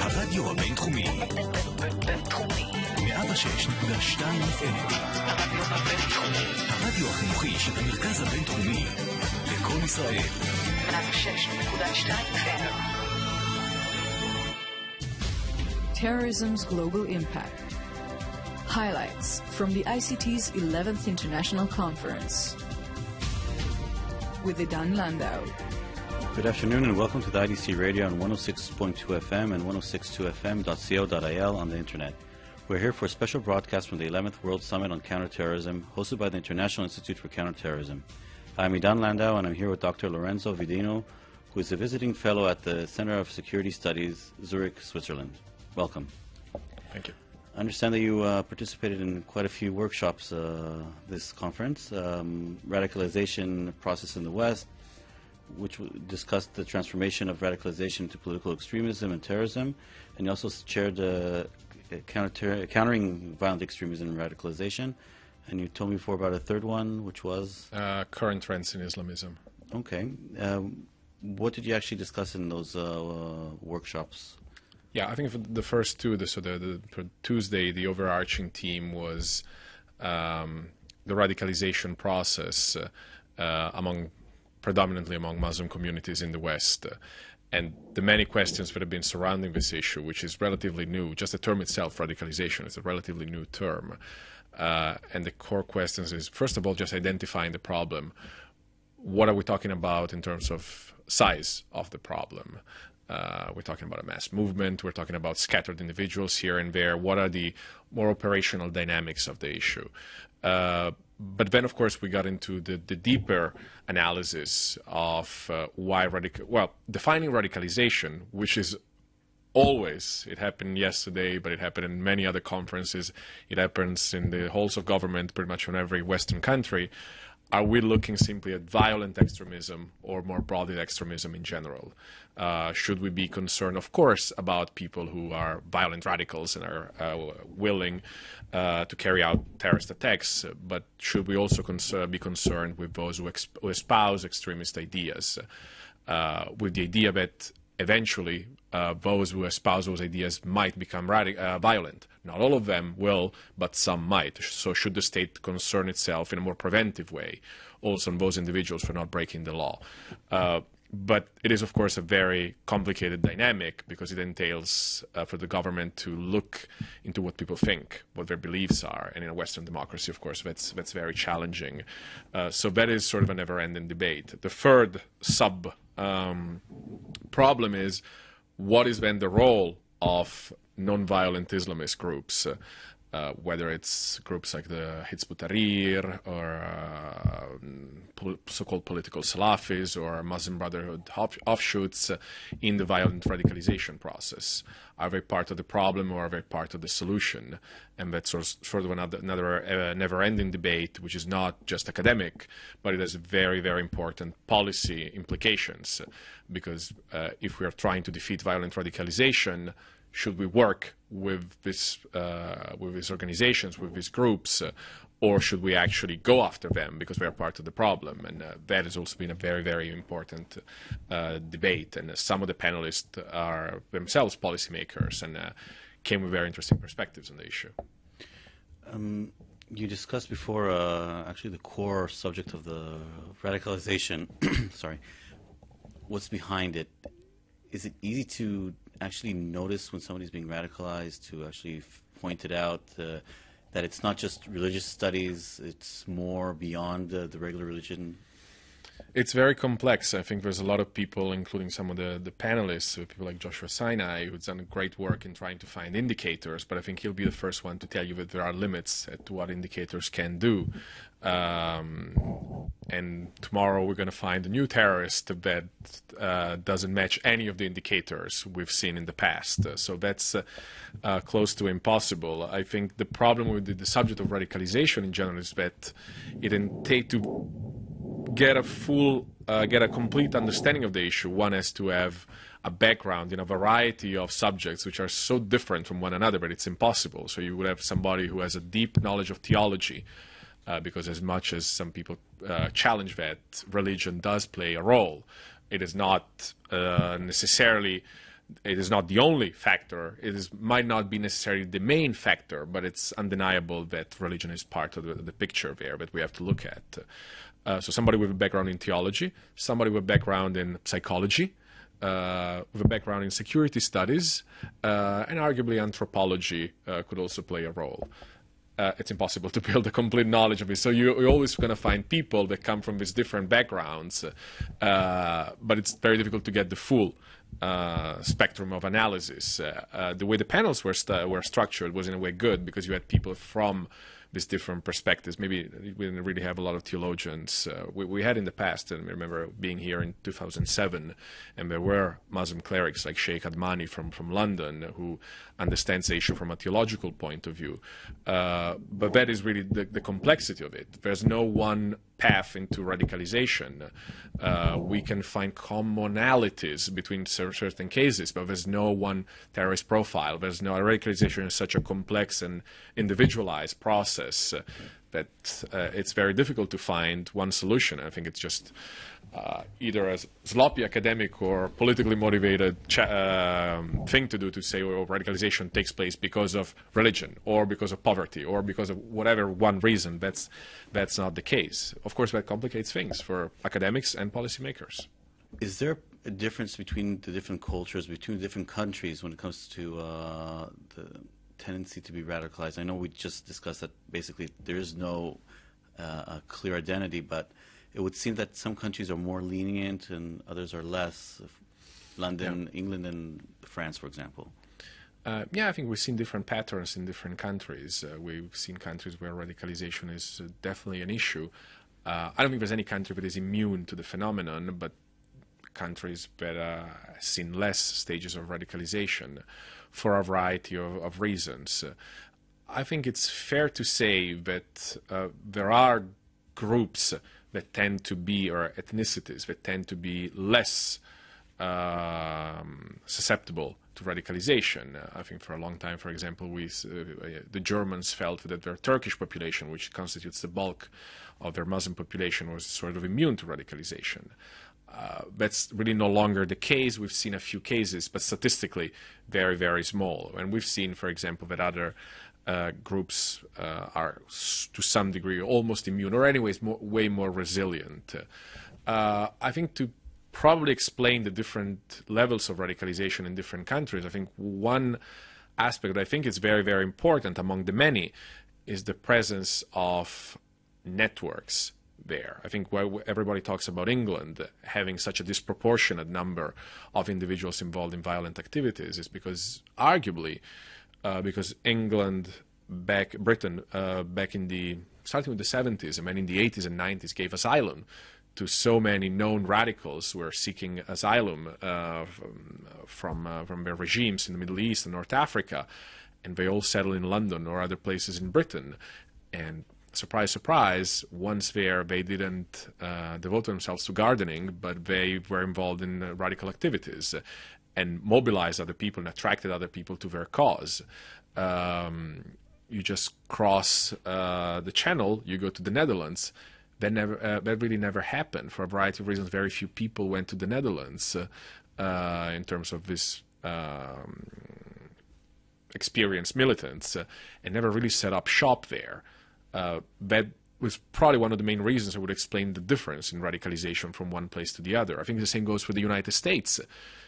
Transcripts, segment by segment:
הרדיו הבינתחומי. בינתחומי. 106.2 FM. הרדיו הבינתחומי. הרדיו החינוכי של המרכז הבינתחומי. לכל ישראל. 106.2 FM. Terrorism's global impact. Highlights from the ICT's 11th International Conference. With Edan Landau. Good afternoon and welcome to the IDC radio on 106.2 FM and 106.2fm.co.il on the internet. We're here for a special broadcast from the 11th World Summit on Counter-Terrorism, hosted by the International Institute for Counter-Terrorism. I'm Edan Landau and I'm here with Dr. Lorenzo Vidino, who is a visiting fellow at the Center of Security Studies, Zurich, Switzerland. Welcome. Thank you. I understand that you participated in quite a few workshops this conference. Radicalization process in the West, which discussed the transformation of radicalization to political extremism and terrorism, and you also chaired countering violent extremism and radicalization. And you told me before about a third one, which was? Current trends in Islamism. Okay. What did you actually discuss in those workshops? Yeah, I think for the first two, for Tuesday, the overarching theme was the radicalization process predominantly among Muslim communities in the West. And the many questions that have been surrounding this issue, which is relatively new. Just the term itself, radicalization, is a relatively new term. And the core questions is, first of all, just identifying the problem. What are we talking about in terms of size of the problem? We're talking about a mass movement. We're talking about scattered individuals here and there. What are the more operational dynamics of the issue? But then, of course, we got into the deeper analysis of defining radicalization, which is always, it happened yesterday, but it happened in many other conferences. It happens in the halls of government pretty much in every Western country. Are we looking simply at violent extremism or more broadly extremism in general? Should we be concerned, of course, about people who are violent radicals and are willing to carry out terrorist attacks, but should we also be concerned with those who espouse extremist ideas, with the idea that eventually those who espouse those ideas might become violent? Not all of them will, but some might. So should the state concern itself in a more preventive way also on those individuals for not breaking the law? But it is, of course, a very complicated dynamic because it entails for the government to look into what people think, what their beliefs are. And in a Western democracy, of course, that's very challenging. So that is sort of a never-ending debate. The third problem is, what is then the role of non-violent Islamist groups, whether it's groups like the Hizb ut-Tahrir or so-called political Salafis or Muslim Brotherhood offshoots in the violent radicalization process? Are they part of the problem or are they part of the solution? And that's sort of another never-ending debate, which is not just academic, but it has very, very important policy implications. Because if we are trying to defeat violent radicalization, should we work with these organizations, with these groups, or should we actually go after them because they are part of the problem? And that has also been a very, very important debate. And some of the panelists are themselves policymakers and came with very interesting perspectives on the issue. You discussed before actually the core subject of the radicalization. Sorry. What's behind it? Is it easy to actually notice when somebody's being radicalized, to actually point it out that it's not just religious studies, it's more beyond the regular religion? It's very complex. I think there's a lot of people, including some of the panelists, people like Joshua Sinai, who's done great work in trying to find indicators, but I think he'll be the first one to tell you that there are limits at what indicators can do. And tomorrow we're going to find a new terrorist that doesn't match any of the indicators we've seen in the past. So that's close to impossible. I think the problem with the subject of radicalization in general is that it takes to get a complete understanding of the issue. One has to have a background in a variety of subjects which are so different from one another, but it's impossible. So you would have somebody who has a deep knowledge of theology, because as much as some people challenge that, religion does play a role. It is not necessarily it is not the only factor. Might not be necessarily the main factor, but it's undeniable that religion is part of the picture there that we have to look at. So somebody with a background in theology, somebody with a background in psychology, with a background in security studies, and arguably anthropology could also play a role. It's impossible to build a complete knowledge of it. So you're always going to find people that come from these different backgrounds, but it's very difficult to get the full spectrum of analysis. The way the panels were structured was in a way good, because you had people from these different perspectives. Maybe we didn't really have a lot of theologians. We had in the past, and I remember being here in 2007, and there were Muslim clerics like Sheikh Admani from London who understands the issue from a theological point of view. But that is really the complexity of it. There's no one path into radicalization. We can find commonalities between certain cases, but there's no one terrorist profile. There's no radicalization is such a complex and individualized process that it's very difficult to find one solution. I think it's just either a sloppy academic or politically motivated thing to do, to say, oh, radicalization takes place because of religion or because of poverty or because of whatever one reason. That's not the case. Of course, that complicates things for academics and policymakers. Is there a difference between the different cultures, between different countries when it comes to the tendency to be radicalized? I know we just discussed that basically there is no clear identity, but it would seem that some countries are more lenient and others are less. London, yeah. England, and France, for example. Yeah, I think we've seen different patterns in different countries. We've seen countries where radicalization is definitely an issue. I don't think there's any country that is immune to the phenomenon, but countries that have seen less stages of radicalization for a variety of reasons. I think it's fair to say that there are groups that tend to be, or ethnicities that tend to be less susceptible to radicalization. I think for a long time, for example, the Germans felt that their Turkish population, which constitutes the bulk of their Muslim population, was sort of immune to radicalization. That's really no longer the case. We've seen a few cases, but statistically very, very small. And we've seen, for example, that other groups are to some degree almost immune, or anyways way more resilient. I think to probably explain the different levels of radicalization in different countries, I think one aspect that I think is very, very important among the many is the presence of networks there. I think why everybody talks about England having such a disproportionate number of individuals involved in violent activities is because, arguably, because England, Britain, back in starting with the 70s and then in the 80s and 90s gave asylum to so many known radicals who were seeking asylum from their regimes in the Middle East and North Africa, and they all settled in London or other places in Britain. And surprise, surprise, once there, they didn't devote themselves to gardening, but they were involved in radical activities and mobilized other people and attracted other people to their cause. You just cross the channel, you go to the Netherlands. That really never happened for a variety of reasons. Very few people went to the Netherlands in terms of this experienced militants and never really set up shop there. That was probably one of the main reasons that would explain the difference in radicalization from one place to the other. I think the same goes for the United States.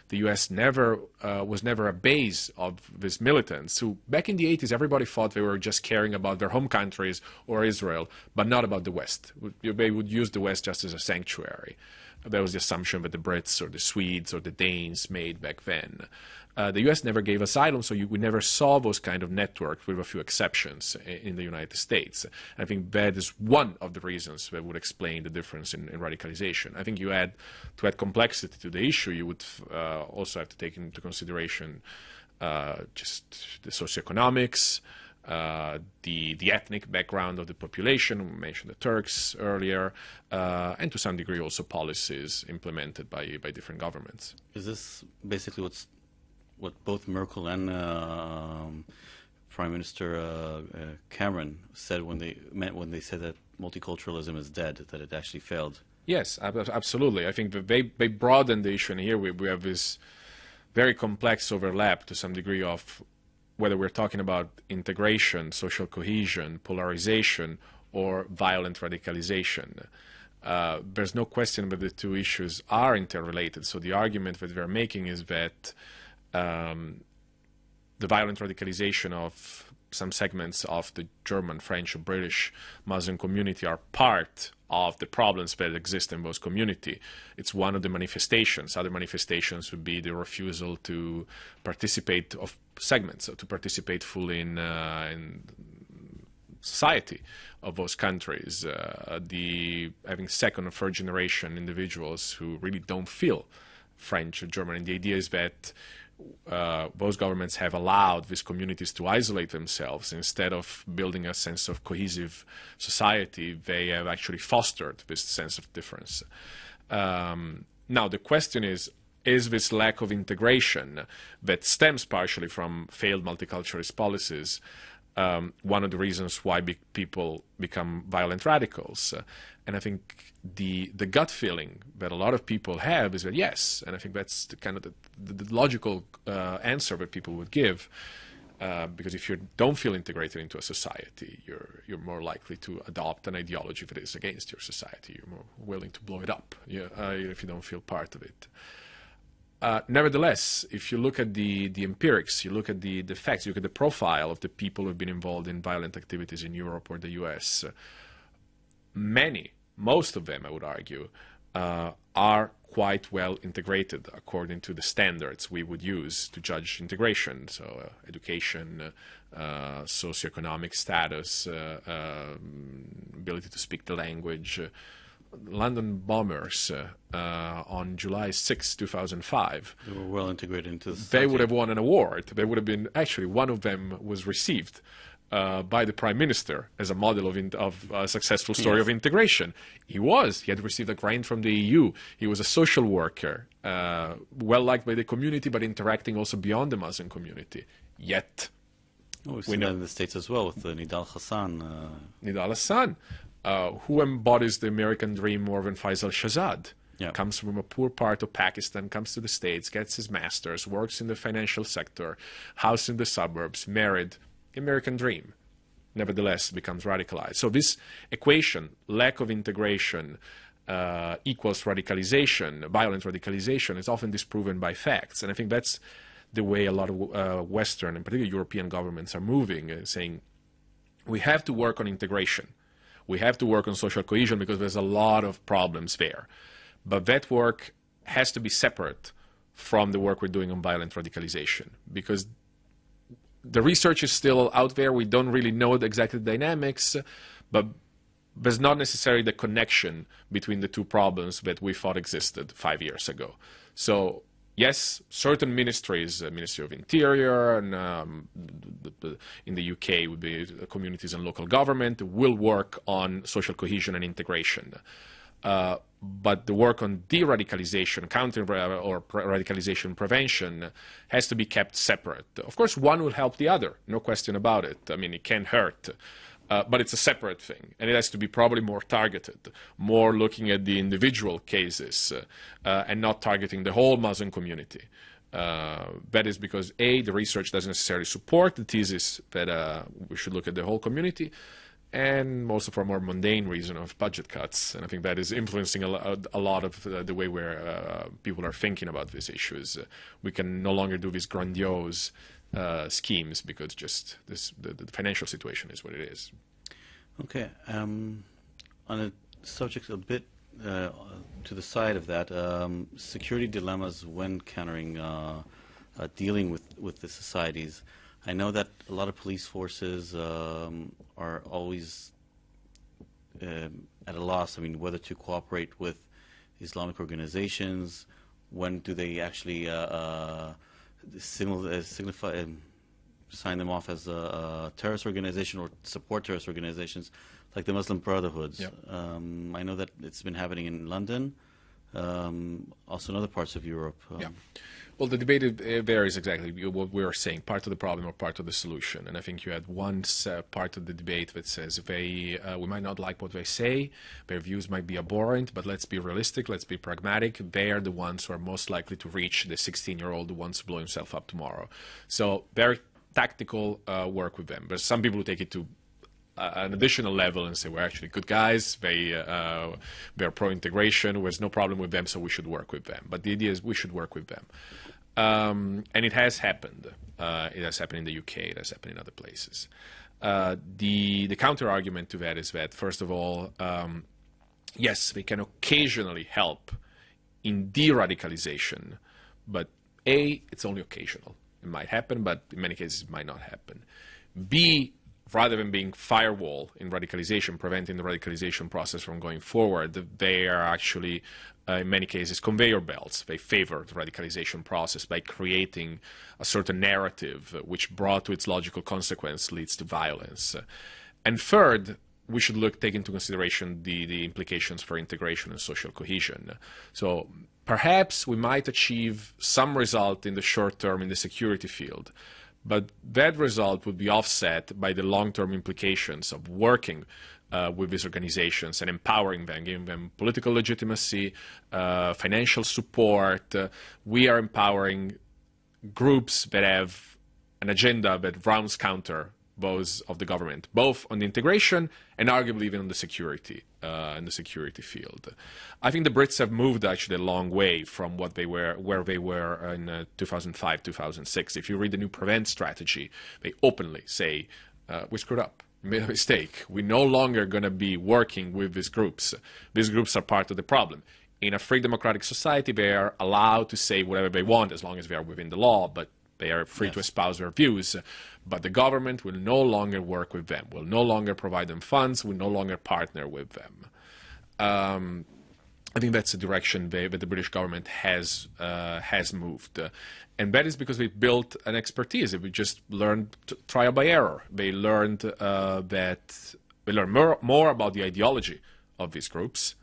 The U.S. was never a base of these militants who, back in the 80s, everybody thought they were just caring about their home countries or Israel, but not about the West. They would use the West just as a sanctuary. That was the assumption that the Brits or the Swedes or the Danes made back then. The U.S. never gave asylum, so we never saw those kind of networks, with a few exceptions, in the United States. I think that is one of the reasons that would explain the difference in radicalization. I think to add complexity to the issue, you would also have to take into consideration just the socioeconomics, the ethnic background of the population. We mentioned the Turks earlier, and to some degree also policies implemented by different governments. Is this basically what both Merkel and Prime Minister Cameron said when they said that multiculturalism is dead, that it actually failed? Yes, absolutely. I think that they broadened the issue, and here we have this very complex overlap to some degree of whether we're talking about integration, social cohesion, polarization, or violent radicalization. There's no question that the two issues are interrelated. So the argument that we're making is that the violent radicalization of some segments of the German, French, or British Muslim community are part of the problems that exist in those communities. It's one of the manifestations. Other manifestations would be the refusal to participate of segments, to participate fully in society of those countries. Having second or third generation individuals who really don't feel French or German. And the idea is that those governments have allowed these communities to isolate themselves. Instead of building a sense of cohesive society, they have actually fostered this sense of difference. Now, the question is this lack of integration that stems partially from failed multiculturalist policies one of the reasons why people become violent radicals? And I think the gut feeling that a lot of people have is that yes, and I think that's the kind of the logical answer that people would give, because if you don't feel integrated into a society, you're more likely to adopt an ideology that is against your society. You're more willing to blow it up if you don't feel part of it. Nevertheless, if you look at the empirics, you look at the facts, you look at the profile of the people who have been involved in violent activities in Europe or the US, most of them, I would argue, are quite well integrated according to the standards we would use to judge integration. So education, socioeconomic status, ability to speak the language. London bombers on July 6, 2005. They were well integrated into the society. They would have won an award. They would have been, actually, one of them was received by the Prime Minister as a model of a successful story of integration. He had received a grant from the EU. He was a social worker, well liked by the community, but interacting also beyond the Muslim community. Yet, we've seen that in the States as well with Nidal Hassan. Nidal Hassan. Who embodies the American dream more than Faisal Shahzad. Comes from a poor part of Pakistan, comes to the States, gets his master's, works in the financial sector, house in the suburbs, married, American dream. Nevertheless, becomes radicalized. So this equation, lack of integration equals radicalization, violent radicalization, is often disproven by facts. And I think that's the way a lot of Western, and particularly European governments are moving, saying we have to work on integration. We have to work on social cohesion because there's a lot of problems there. But that work has to be separate from the work we're doing on violent radicalization, because the research is still out there. We don't really know exactly the dynamics, but there's not necessarily the connection between the two problems that we thought existed 5 years ago. So yes, certain ministries, Ministry of Interior, and in the UK would be communities and local government, will work on social cohesion and integration. But the work on de-radicalization, counter or radicalization prevention has to be kept separate. Of course, one will help the other, no question about it. I mean, it can hurt. But it's a separate thing, and it has to be probably more targeted, more looking at the individual cases and not targeting the whole Muslim community. That is because, A, the research doesn't necessarily support the thesis that we should look at the whole community, and also for a more mundane reason of budget cuts. And I think that is influencing a lot of the way where people are thinking about these issues. We can no longer do these grandiose schemes because just the financial situation is what it is. Okay. On a subject a bit to the side of that, security dilemmas when countering, dealing with the societies. I know that a lot of police forces are always at a loss. I mean, whether to cooperate with Islamic organizations, when do they actually sign them off as a terrorist organization or support terrorist organizations like the Muslim Brotherhoods. Yep. I know that it's been happening in London. also in other parts of Europe. Yeah. Well, the debate varies exactly what we are saying, part of the problem or part of the solution. And I think you had one part of the debate that says we might not like what they say, their views might be abhorrent, but let's be realistic, let's be pragmatic. They are the ones who are most likely to reach the 16-year-old who wants to blow himself up tomorrow. So very tactical work with them. But some people who take it to an additional level and say, we're actually good guys, they're pro-integration, there's no problem with them, so we should work with them. But the idea is we should work with them. And it has happened. It has happened in the UK, it has happened in other places. The counter-argument to that is that, first of all, yes, they can occasionally help in de-radicalization, but A, it's only occasional. It might happen, but in many cases it might not happen. B, rather than being firewall in radicalization, preventing the radicalization process from going forward, they are actually, in many cases, conveyor belts. They favor the radicalization process by creating a certain narrative which, brought to its logical consequence, leads to violence. And third, we should take into consideration the implications for integration and social cohesion. So perhaps we might achieve some result in the short term in the security field, but that result would be offset by the long-term implications of working with these organizations and empowering them, giving them political legitimacy, financial support. We are empowering groups that have an agenda that rounds counter those of the government, both on the integration and arguably even on the security, in the security field. I think the Brits have moved actually a long way from what they were, where they were in 2005, 2006. If you read the new Prevent strategy, they openly say, we screwed up, we made a mistake. We're no longer going to be working with these groups. These groups are part of the problem. In a free democratic society, they are allowed to say whatever they want as long as they are within the law, but they are free to espouse their views, but the government will no longer work with them, will no longer provide them funds, will no longer partner with them. I think that's the direction that the British government has moved. And that is because we built an expertise. We just learned trial by error. They learned more about the ideology of these groups,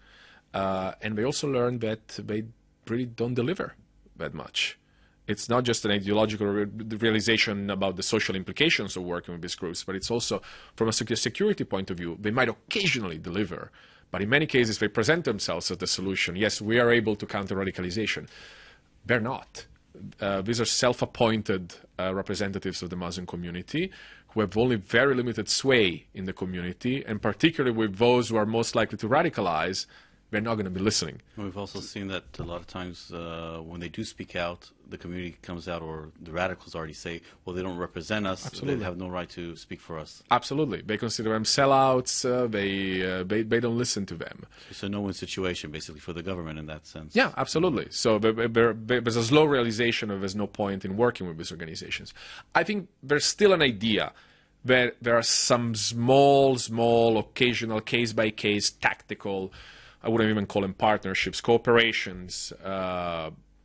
and they also learned that they really don't deliver that much. It's not just an ideological realization about the social implications of working with these groups, but it's also, from a security point of view, they might occasionally deliver, but in many cases they present themselves as the solution. Yes, we are able to counter radicalization. They're not. These are self-appointed representatives of the Muslim community who have only very limited sway in the community, and particularly with those who are most likely to radicalize, they're not going to be listening. We've also seen that a lot of times when they do speak out, the community comes out, or the radicals already say, well, they don't represent us. Absolutely. They have no right to speak for us. Absolutely. They consider them sellouts. They don't listen to them. It's a no-win situation, basically, for the government in that sense. Yeah, absolutely. So there's a slow realization of there's no point in working with these organizations. I think there's still an idea that there are some small, occasional, case-by-case, tactical, I wouldn't even call them partnerships, cooperations,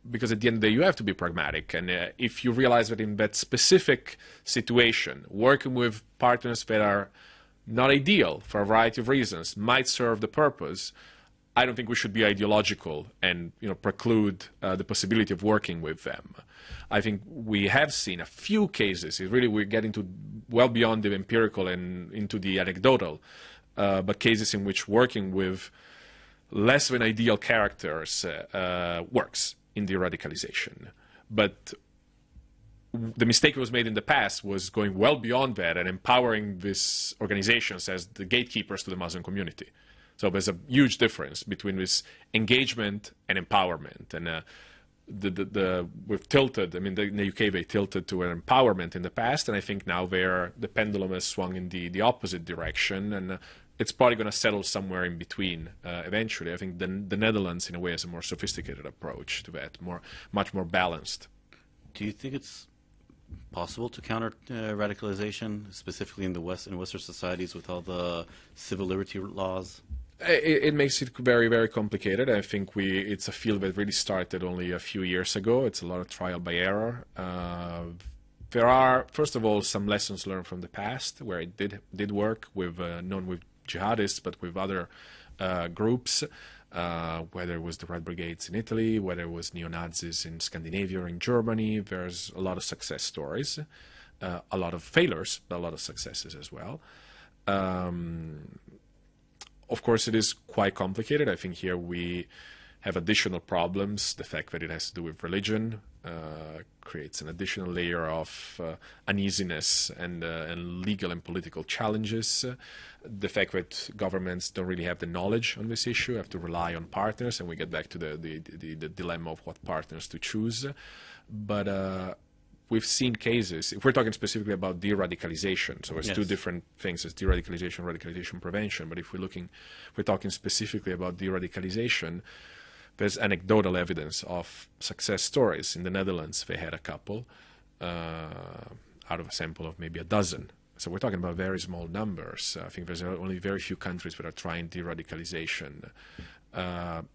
because at the end of the day, you have to be pragmatic. And if you realize that in that specific situation, working with partners that are not ideal for a variety of reasons might serve the purpose, I don't think we should be ideological and preclude the possibility of working with them. I think we have seen a few cases. We're getting to well beyond the empirical and into the anecdotal, but cases in which working with less than ideal characters works in de-radicalization. But the mistake that was made in the past was going well beyond that and empowering these organizations as the gatekeepers to the Muslim community. So there's a huge difference between this engagement and empowerment. And we've tilted, in the UK they tilted to an empowerment in the past, and I think now the pendulum has swung in the opposite direction, and it's probably going to settle somewhere in between eventually. I think the Netherlands, in a way, has a more sophisticated approach to that, much more balanced. Do you think it's possible to counter radicalization, specifically in the West, in Western societies, with all the civil liberty laws? It makes it very, very complicated. I think it's a field that really started only a few years ago. It's a lot of trial by error. There are, first of all, some lessons learned from the past where it did work with not with jihadists but with other groups. whether it was the Red Brigades in Italy, whether it was neo-Nazis in Scandinavia or in Germany. There's a lot of success stories, a lot of failures, but a lot of successes as well. Of course, it is quite complicated. I think here we have additional problems. The fact that it has to do with religion creates an additional layer of uneasiness and legal and political challenges. The fact that governments don't really have the knowledge on this issue, have to rely on partners, and we get back to the dilemma of what partners to choose. But we've seen cases, if we're talking specifically about de-radicalization, so it's two different things, it's de-radicalization, radicalization prevention, but if we're talking specifically about de-radicalization, there's anecdotal evidence of success stories. In the Netherlands, they had a couple out of a sample of maybe a dozen. So we're talking about very small numbers. I think there's only very few countries that are trying de-radicalization.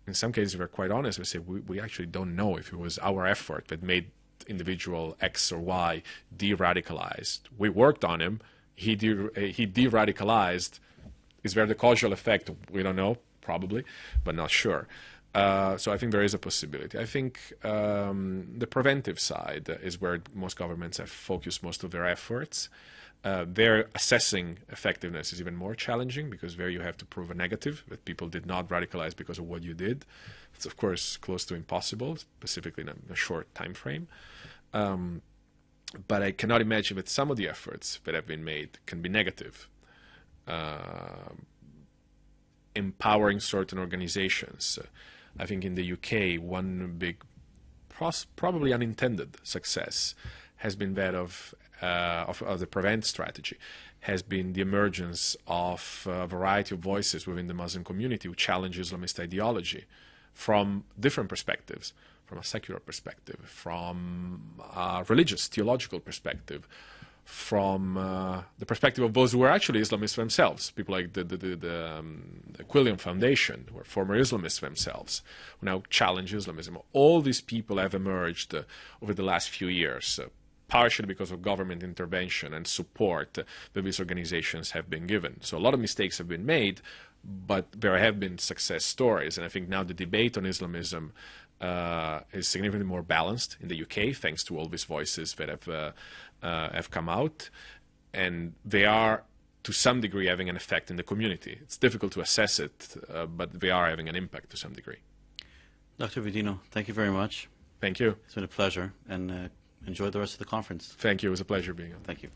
In some cases, we're quite honest. We say we actually don't know if it was our effort that made individual X or Y de-radicalized. We worked on him. He de-radicalized. Is there the causal effect? We don't know, probably, but not sure. So I think there is a possibility. I think the preventive side is where most governments have focused most of their efforts. Their assessing effectiveness is even more challenging because there you have to prove a negative, that people did not radicalize because of what you did. It's, of course, close to impossible, specifically in a short time frame. But I cannot imagine that some of the efforts that have been made can be negative. Empowering certain organizations. I think in the UK, one big, probably unintended success has been that of the prevent strategy, has been the emergence of a variety of voices within the Muslim community who challenge Islamist ideology from different perspectives, from a secular perspective, from a religious, theological perspective, from the perspective of those who were actually Islamists themselves, people like the Quilliam Foundation, who are former Islamists themselves, who now challenge Islamism. All these people have emerged over the last few years, partially because of government intervention and support that these organizations have been given. So a lot of mistakes have been made, but there have been success stories. And I think now the debate on Islamism is significantly more balanced in the UK, thanks to all these voices that have come out. And they are, to some degree, having an effect in the community. It's difficult to assess it, but they are having an impact to some degree. Dr. Vidino, thank you very much. Thank you. It's been a pleasure, and enjoy the rest of the conference. Thank you. It was a pleasure being on. Thank you.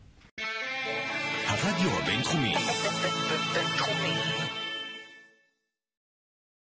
הרדיו הבינתחומי